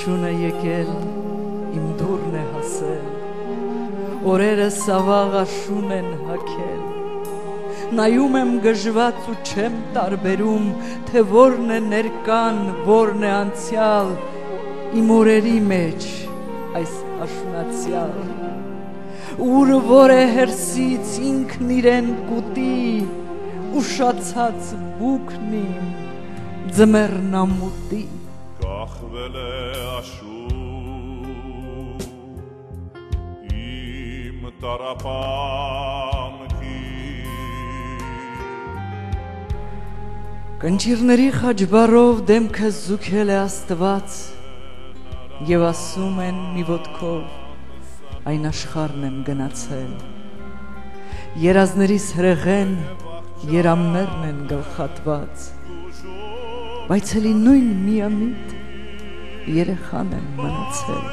Շունը եկել, իմ դուրն է հասել, օրերը սավաղ աշուն են հագել, նայում եմ գժված ու չեմ տարբերում, թե որն է ներկան, որն է անցյալ, իմ օրերի մեջ այս աշունացյալ, ուր որ է հերսից ինքն իրեն կուտի, ուշացած բուքն իմ ձմեռնամուտի, կախվել է աշուն իմ տարապանքի Կնճիրների խաչբարով դեմքս զուգել է Աստված և ասում են մի ոտքով այն աշխարհն եմ գնացել երազներիս հրեղեն երամներն են գլխատված բայց էլի նույն միամիտ երեխան եմ մնացել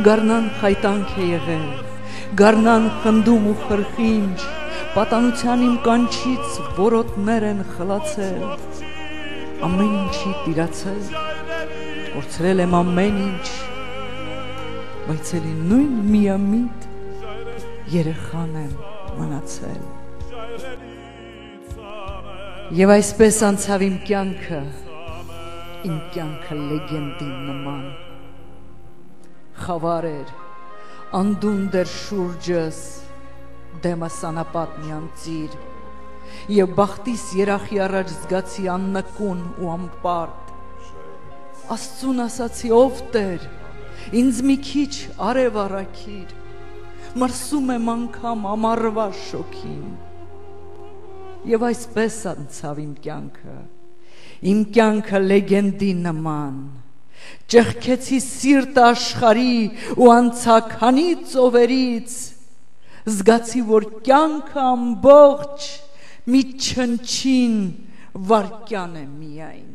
գարնան խայտանք է եղել գարնան խնդում ու խրխինջ պատանության իմ կանչից որոտներ են խլացել ամեն ինչի տիրացել կորցրել եմ ամեն ինչ բայց էլի նույն միամիտ երեխան եմ մնացել Եվ այսպես անցավ իմ կյանքը լեգենդին նման խավար էր անդունդ էր շուրջս դեմս անապատն անծիր և բախտիս երախի առաջ զգացի աննկուն ու անպարտ Աստծուն ասացի ով Տեր ինձ մի քիչ արև առաքիր մրսում եմ անգամ ամառվա շոգին Եվ այսպես անցավ իմ կյանքը լեգենդի նման ճեղքեցի սիրտը աշխարհի ու անցա քանի ծովերից զգացի որ կյանքը ամբողջ մի չնչին վայրկյան է միայն